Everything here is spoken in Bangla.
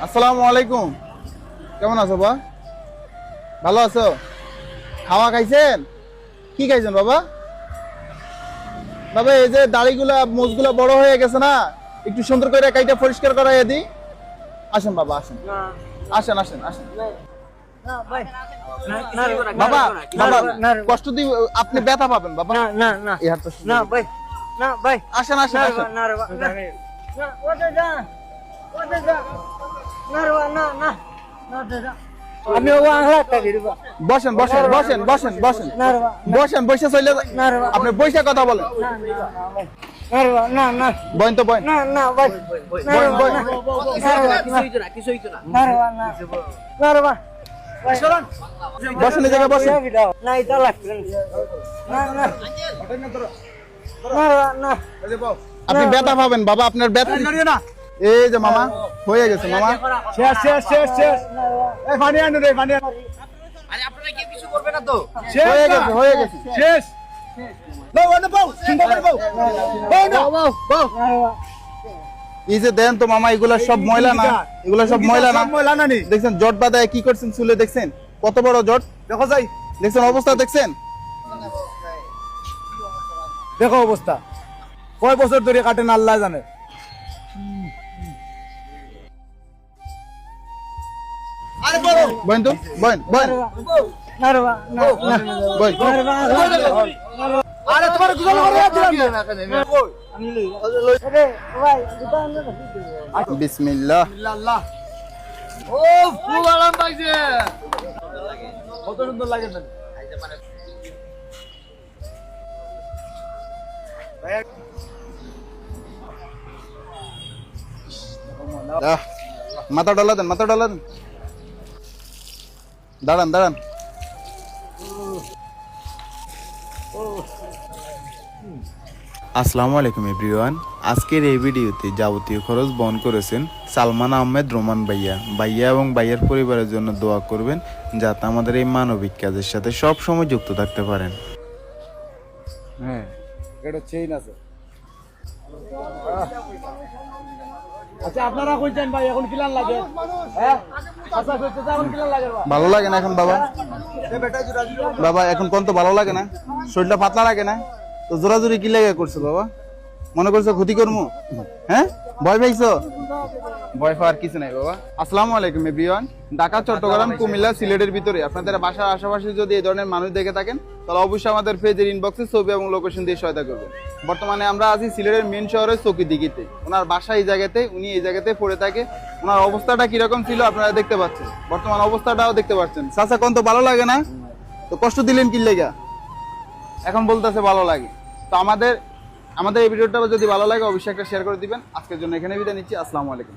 আসসালামু আলাইকুম। কেমন আছো বা? ভালো আছো? খাওয়া খাইছেন? কি খাইছেন বাবা? বাবা এই যে দাড়িগুলা মোজগুলা বড় হয়ে গেছে না, একটু সুন্দর করে কাইটা পরিষ্কার করাইয়া দিই। আসেন বাবা, আসেন আসেন আসেন আসেন। বাবা বাবা কষ্ট দি, আপনি ব্যথা পাবেন বাবা। এই হাতটা আসেন আসেন আসেন। বসেন বসেন বসেন বসেন বসেন বসেন, বসে চলে আপনি বসে কথা বলেন। বইন তো বইন বসেন, এই জায়গায় বসেন। আপনি ব্যথা পাবেন বাবা, আপনার ব্যথা না। এই যে মামা হয়ে গেছে মামা, শেষ শেষ শেষ শেষ। এই পানি আনো রে, পানি আনো। আরে আপনারা কি কিছু করবে না তো? হয়ে গেছে হয়ে গেছে শেষ। বউ আনো, বউ সুন্দর করে বউ, বউ না বউ বউ। এই যে দেন তো মামা, এগুলা সব ময়লা না? এগুলা সব ময়লা না? ময়লা না নি? দেখছেন জট বাঁধায় কি করছেন চুলে, দেখছেন কত বড় জট? দেখো যাই, দেখছেন অবস্থা দেখছেন? দেখো অবস্থা, কয় বছর ধরে কাটেন আল্লাহ জানে। বইন তো বইন বইন বইন। আরে তোমার গুজল করে দিলাম না। বিসমিল্লাহ। আল্লাহ, ও ফুল আরাম পাইছে, কত সুন্দর লাগে না? মাথা ডলা দেন, মাথা ডলা দেন। দাঁড়ান দাঁড়ান। আসসালামু আলাইকুম এভরিওয়ান। আজকের এই ভিডিওতে যাবতীয় খরচ বহন করেছেন সালমান আহমেদ রোমান ভাইয়া। ভাইয়া এবং ভাইয়ার পরিবারের জন্য দোয়া করবেন যাতে আমাদের এই মানবিক কাজের সাথে সব সময় যুক্ত থাকতে পারেন। হ্যাঁ, এটা চেইন আছে। আচ্ছা আপনারা কইছেন ভাই এখন কিলান লাগে? হ্যাঁ আচ্ছা কইতে এখন কিলান লাগে? ভালো লাগে না এখন বাবা? বাবা এখন কোন তো ভালো লাগে না, শরীরটা পাতলা লাগে না তো জোরাজুরি কি লেগে করছো বাবা? মনে করছো ক্ষতি করবো? হ্যাঁ ভয় পাইছো? ভয় পাওয়ার কিছু নাই বাবা। আসসালামু আলাইকুম এভরিওয়ান। ঢাকা, চট্টগ্রাম, কুমিল্লা, সিলেটের ভিতরে আপনাদের বাসার আশেপাশে যদি এই ধরনের মানুষ দেখে থাকেন তাহলে অবশ্যই আমাদের পেজের ইনবক্সে ছবি এবং লোকেশন দিয়ে সহায়তা করবেন। বর্তমানে আমরা আছি সিলেটের মেন শহরের চৌকিদিঘিতে। ওনার বাসা এই জায়গাতে, উনি এই জায়গাতে পড়ে থাকে। ওনার অবস্থাটা কিরকম ছিল আপনারা দেখতে পাচ্ছেন, বর্তমান অবস্থাটাও দেখতে পাচ্ছেন। চাচা কোন তো ভালো লাগে না তো কষ্ট দিলেন কি লেগা? এখন বলতেছে ভালো লাগে। তো আমাদের এই ভিডিওটা যদি ভালো লাগে অবশ্যই একটা শেয়ার করে দিবেন। আজকের জন্য এখানে বিদায় নিচ্ছি। আসসালামু আলাইকুম।